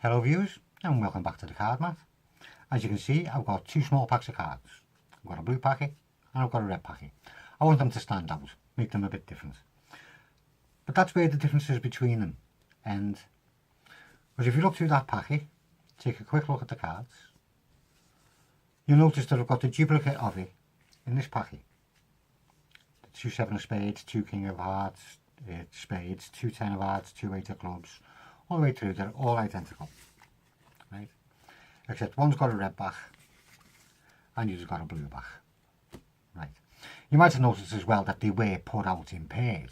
Hello viewers, and welcome back to the card mat. As you can see, I've got two small packs of cards. I've got a blue packet and I've got a red packet. I want them to stand out, make them a bit different. But that's where the difference is between them. And because if you look through that packet, take a quick look at the cards, you'll notice that I've got the duplicate of it in this packet. The 2 7 of spades, 2 king of hearts, spades, 2 10 of hearts, 2 8 of clubs, all the way through. They're all identical, right? Except one's got a red back and you've got a blue back, right? You might have noticed as well that they were put out in pairs,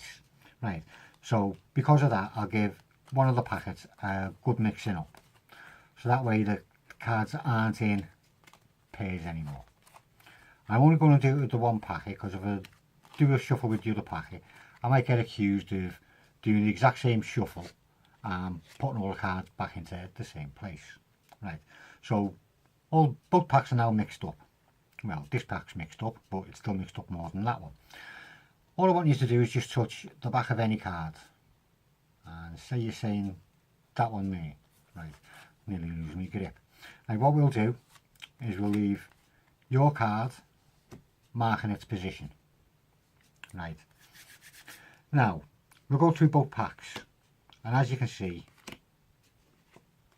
right? So because of that, I'll give one of the packets a good mixing up, so that way the cards aren't in pairs anymore. I'm only going to do it with the one packet because if I do a shuffle with the other packet, I might get accused of doing the exact same shuffle and putting all the cards back into the same place, right? So both packs are now mixed up. Well, this pack's mixed up, but it's still mixed up more than that one. All I want you to do is just touch the back of any card and say you're saying that one there, right? Nearly losing my grip. Now what we'll do is we'll leave your card marking its position, right? Now we'll go through both packs, and as you can see,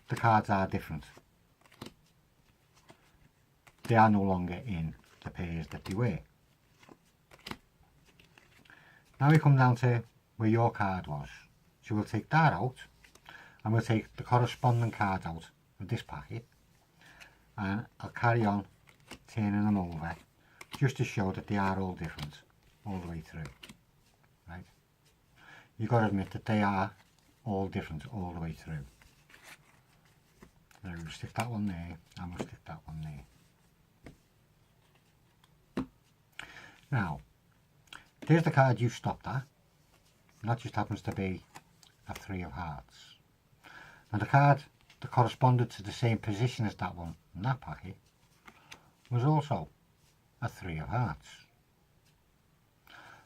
the cards are different. They are no longer in the pairs that they were. Now we come down to where your card was. So we'll take that out and we'll take the corresponding card out of this packet, and I'll carry on turning them over just to show that they are all different all the way through, right? You've got to admit that they are all different all the way through. Now we'll stick that one there and we'll stick that one there. Now, there's the card you stopped at, and that just happens to be a 3 of hearts. Now the card that corresponded to the same position as that one in that packet was also a 3 of hearts.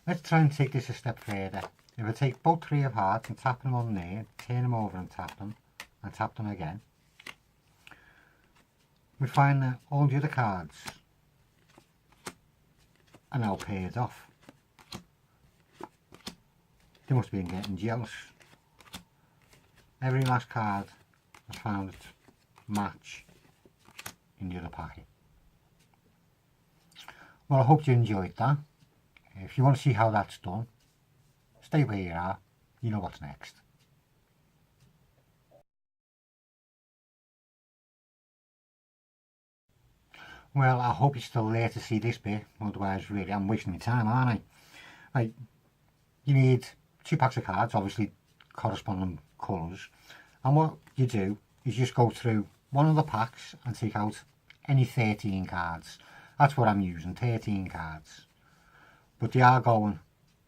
Let's try and take this a step further. If I take both 3 of hearts and tap them on there, turn them over and tap them again, we find that all the other cards are now paired off. They must have been getting jealous. Every last card has found its match in the other packet. Well, I hope you enjoyed that. If you want to see how that's done, stay where you are. You know what's next. Well, I hope you're still there to see this bit, otherwise really I'm wasting my time, aren't I? Right, you need 2 packs of cards, obviously corresponding colours, and what you do is just go through one of the packs and take out any 13 cards. That's what I'm using, 13 cards. But they are going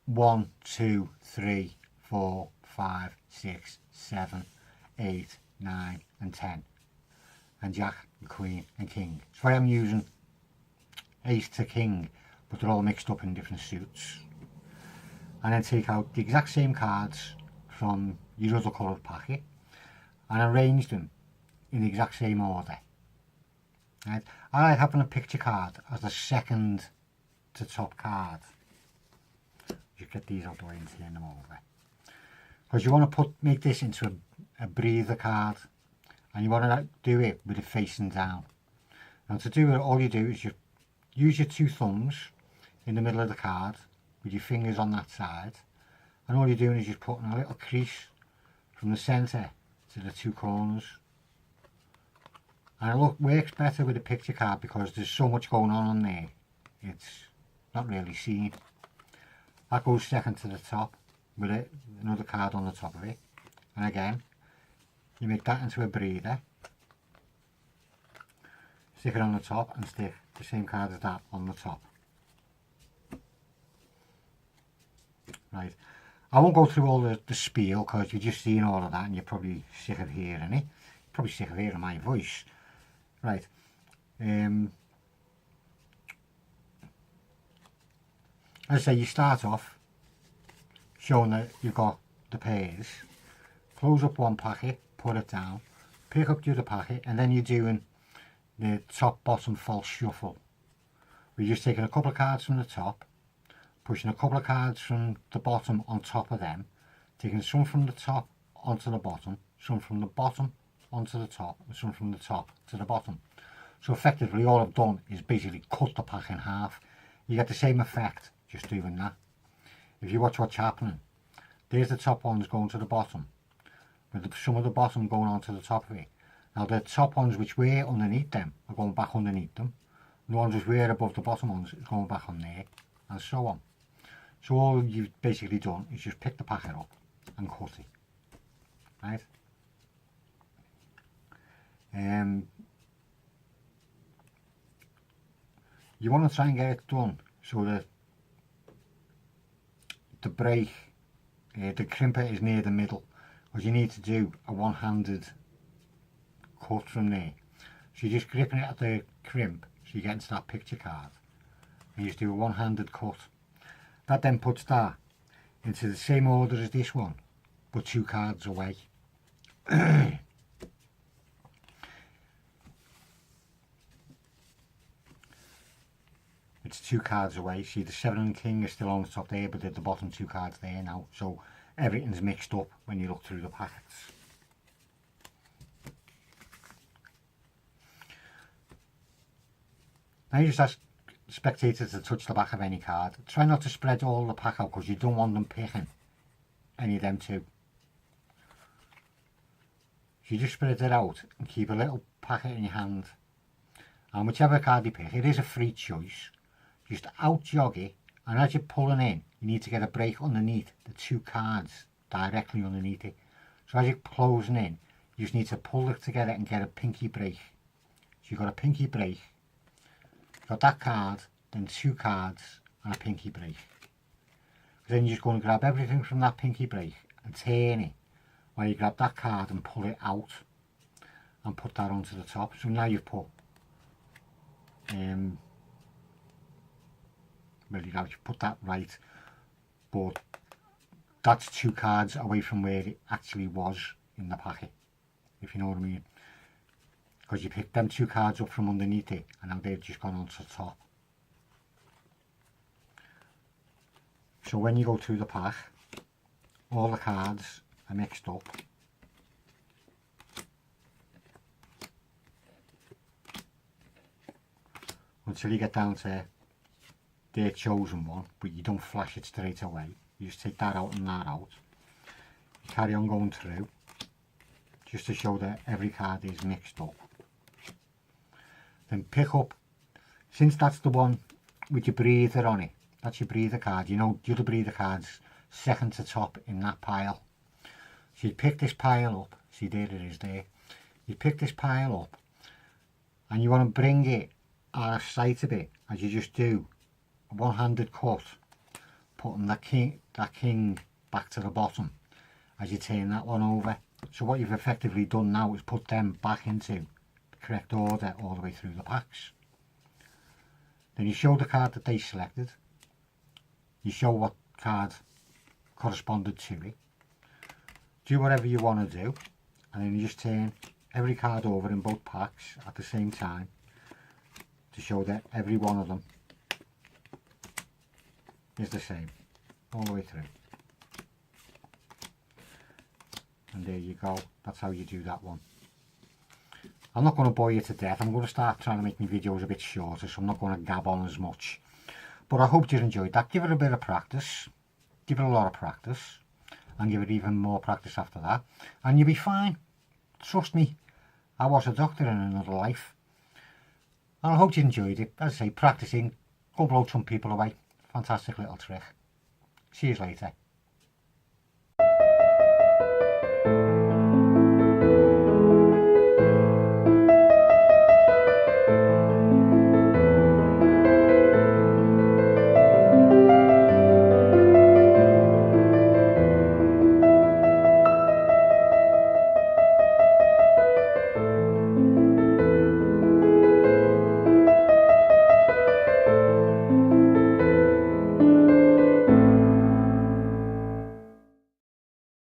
1, 2, 3, 4, 5, 6, 7, 8, 9 and 10. And Jack and Queen and King. So I am using Ace to King, but they're all mixed up in different suits. And then take out the exact same cards from your other coloured packet and arrange them in the exact same order. Right? I like having a picture card as the second to top card. Just get these out of the way and turn them over. Because you want to make this into a breather card. And you want to do it with it facing down. Now to do it, all you do is you use your 2 thumbs in the middle of the card with your fingers on that side, and all you're doing is just putting a little crease from the centre to the 2 corners. And it works better with a picture card because there's so much going on there, it's not really seen. That goes second to the top with another card on the top of it, and again you make that into a breather, stick it on the top and stick the same card as that on the top. Right, I won't go through all the spiel because you've just seen all of that and you're probably sick of hearing it. Probably sick of hearing my voice. Right, as I say, you start off showing that you've got the pairs, close up one packet, put it down, pick up the other packet, and then you're doing the top bottom false shuffle. We're just taking a couple of cards from the top, pushing a couple of cards from the bottom on top of them, taking some from the top onto the bottom, some from the bottom onto the top, and some from the top to the bottom. So effectively all I've done is basically cut the pack in half. You get the same effect just doing that. If you watch what's happening, there's the top ones going to the bottom, with some of the bottom going on to the top of it. Now the top ones which were underneath them are going back underneath them. The ones which were above the bottom ones are going back on there, and so on. So all you've basically done is just pick the packet up and cut it. Right? You want to try and get it done so that the break, the crimper is near the middle, because you need to do a one-handed cut from there. So you're just gripping it at the crimp so you get into that picture card, and you just do a one-handed cut. That then puts that into the same order as this one, but 2 cards away. It's 2 cards away. See, the 7 and the king are still on the top there, but the bottom 2 cards there now. So everything's mixed up when you look through the packets. Now you just ask spectators to touch the back of any card. Try not to spread all the pack out because you don't want them picking any of them too. So you just spread it out and keep a little packet in your hand. And whichever card you pick, it is a free choice. Just out jog it, and as you're pulling in, you need to get a break underneath the 2 cards directly underneath it. So as you're closing in, you just need to pull it together and get a pinky break. So you've got a pinky break, got that card, then 2 cards and a pinky break. Then you're just going to grab everything from that pinky break and turn it while you grab that card and pull it out and put that onto the top. So now you've put well, you put that right, but that's 2 cards away from where it actually was in the packet, if you know what I mean. Because you picked them 2 cards up from underneath it, and now they've just gone onto the top. So when you go through the pack, all the cards are mixed up. Until you get down to their chosen one, but you don't flash it straight away. You just take that out and that out. You carry on going through, just to show that every card is mixed up. Then pick up, since that's the one with your breather on it, that's your breather card, you know the other breather card's second to top in that pile. So you pick this pile up, see there it is there. You pick this pile up, and you want to bring it out of sight a bit, as you just do a one-handed cut, putting that king back to the bottom as you turn that one over. So what you've effectively done now is put them back into the correct order all the way through the packs. Then you show the card that they selected, you show what card corresponded to it, do whatever you want to do, and then you just turn every card over in both packs at the same time to show that every one of them is the same all the way through. And there you go, that's how you do that one. I'm not going to bore you to death. I'm going to start trying to make my videos a bit shorter, so I'm not going to gab on as much. But I hope you enjoyed that. Give it a bit of practice, give it a lot of practice, and give it even more practice after that, and you'll be fine. Trust me, I was a doctor in another life. And I hope you enjoyed it. As I say, practicing, go blow some people away. Fantastic little trick. See you later.